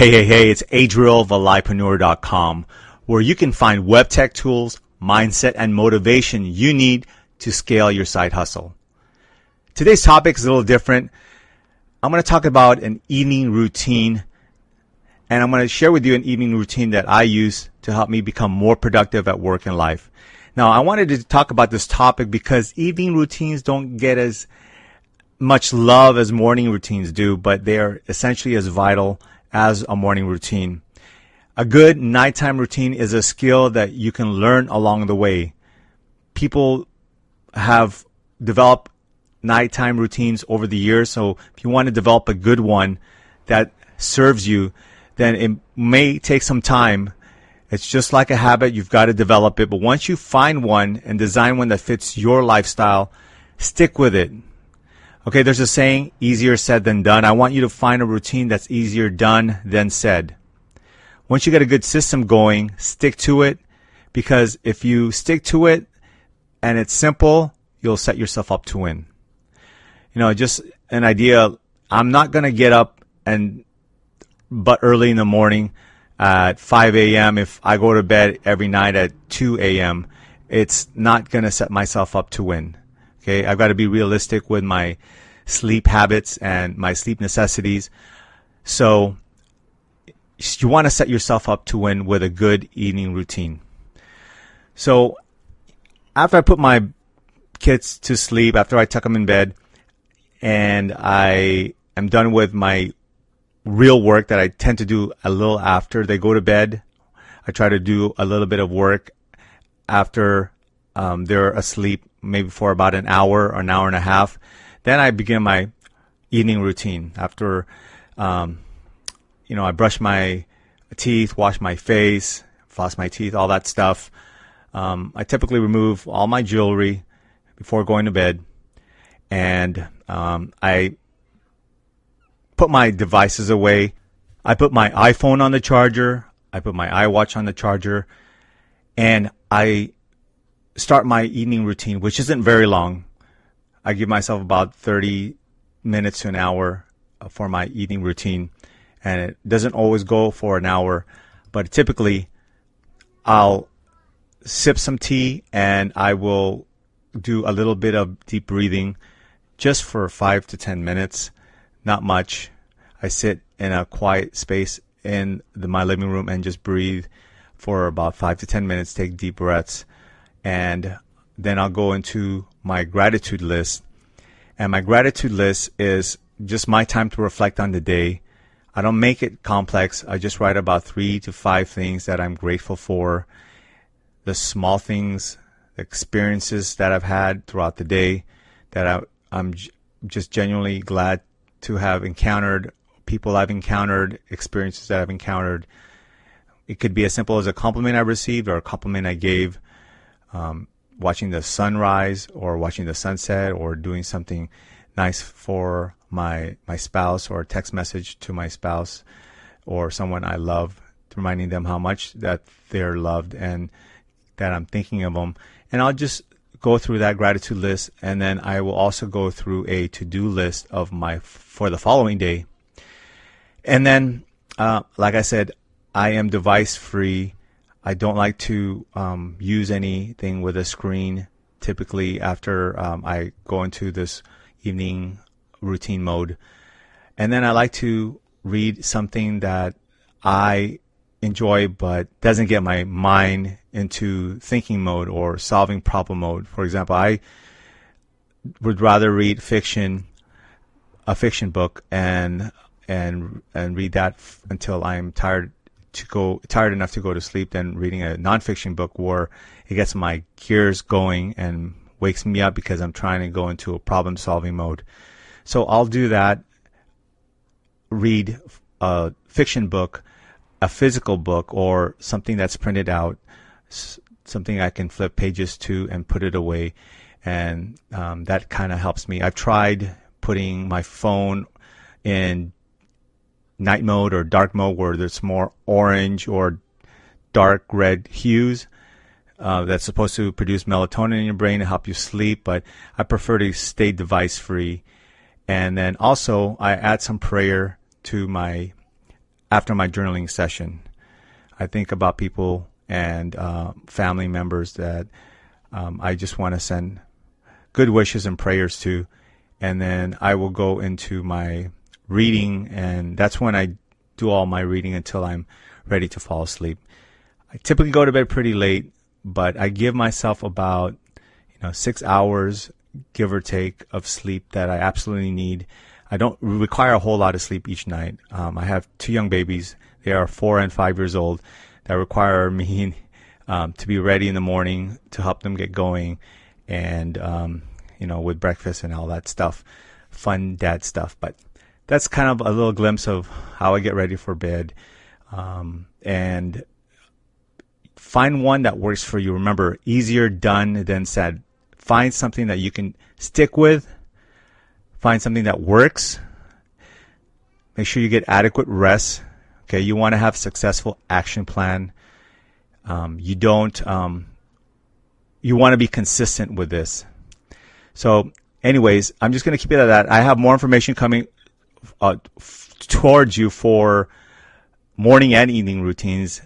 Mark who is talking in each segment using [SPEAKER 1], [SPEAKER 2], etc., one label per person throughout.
[SPEAKER 1] Hey, it's Adriel of Alipreneur.com, where you can find web tech tools, mindset, and motivation you need to scale your side hustle. Today's topic is a little different. I'm going to talk about an evening routine, and I'm going to share with you an evening routine that I use to help me become more productive at work and life. Now, I wanted to talk about this topic because evening routines don't get as much love as morning routines do, but they are essentially as vital as a morning routine. A good nighttime routine is a skill that you can learn along the way. People have developed nighttime routines over the years, so if you want to develop a good one that serves you, then it may take some time. It's just like a habit. You've got to develop it. But once you find one and design one that fits your lifestyle, stick with it. Okay, there's a saying, easier said than done. I want you to find a routine that's easier done than said. Once you get a good system going, stick to it, because if you stick to it and it's simple, you'll set yourself up to win. You know, just an idea, I'm not going to get up but early in the morning at 5 a.m. if I go to bed every night at 2 a.m. It's not going to set myself up to win. Okay, I've got to be realistic with my sleep habits and my sleep necessities. So you want to set yourself up to win with a good evening routine. So after I put my kids to sleep, after I tuck them in bed, and I am done with my real work that I tend to do a little after they go to bed, I try to do a little bit of work after they're asleep, maybe for about an hour or an hour and a half. Then I begin my evening routine. After, I brush my teeth, wash my face, floss my teeth, all that stuff. I typically remove all my jewelry before going to bed, and I put my devices away. I put my iPhone on the charger. I put my iWatch on the charger, and I start my evening routine, which isn't very long. I give myself about 30 minutes to an hour for my evening routine, and it doesn't always go for an hour, but typically I'll sip some tea and I will do a little bit of deep breathing just for 5 to 10 minutes, not much. I sit in a quiet space in my living room and just breathe for about 5 to 10 minutes, take deep breaths. And then I'll go into my gratitude list. And my gratitude list is just my time to reflect on the day. I don't make it complex. I just write about 3 to 5 things that I'm grateful for. The small things, the experiences that I've had throughout the day, that I'm just genuinely glad to have encountered, people I've encountered, experiences that I've encountered. It could be as simple as a compliment I received or a compliment I gave. Watching the sunrise or watching the sunset or doing something nice for my spouse, or a text message to my spouse or someone I love, reminding them how much that they're loved and that I'm thinking of them. And I'll just go through that gratitude list, and then I will also go through a to-do list for the following day. And then, like I said, I am device free. I don't like to use anything with a screen typically after I go into this evening routine mode. And then I like to read something that I enjoy but doesn't get my mind into thinking mode or solving problem mode. For example, I would rather read a fiction book, and read that until I'm tired enough to go to sleep, than reading a nonfiction book where it gets my gears going and wakes me up because I'm trying to go into a problem solving mode. So I'll do that, read a fiction book, a physical book, or something that's printed out, something I can flip pages to and put it away, and that kind of helps me. I've tried putting my phone in night mode or dark mode, where there's more orange or dark red hues that's supposed to produce melatonin in your brain to help you sleep, but I prefer to stay device free. And then also I add some prayer to my after my journaling session. I think about people and family members that I just want to send good wishes and prayers to, and then I will go into my reading, and that's when I do all my reading until I'm ready to fall asleep. I typically go to bed pretty late, but I give myself about 6 hours, give or take, of sleep that I absolutely need. I don't require a whole lot of sleep each night. I have 2 young babies. They are 4 and 5 years old that require me to be ready in the morning to help them get going, and with breakfast and all that stuff, fun dad stuff. But that's kind of a little glimpse of how I get ready for bed. And find one that works for you. Remember, easier done than said. Find something that you can stick with. Find something that works. Make sure you get adequate rest. Okay, you want to have a successful action plan. You want to be consistent with this. So anyways, I'm just going to keep it at that. I have more information coming towards you for morning and evening routines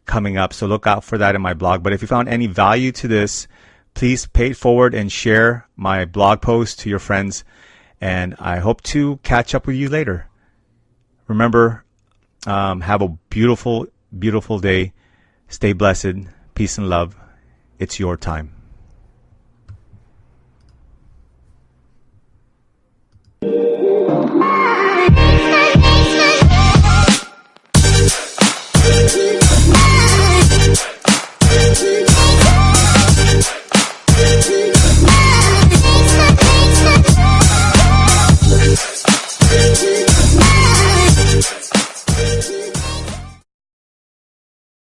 [SPEAKER 1] coming up. So look out for that in my blog. But if you found any value to this, please pay it forward and share my blog post to your friends. And I hope to catch up with you later. Remember, have a beautiful, beautiful day. Stay blessed. Peace and love. It's your time.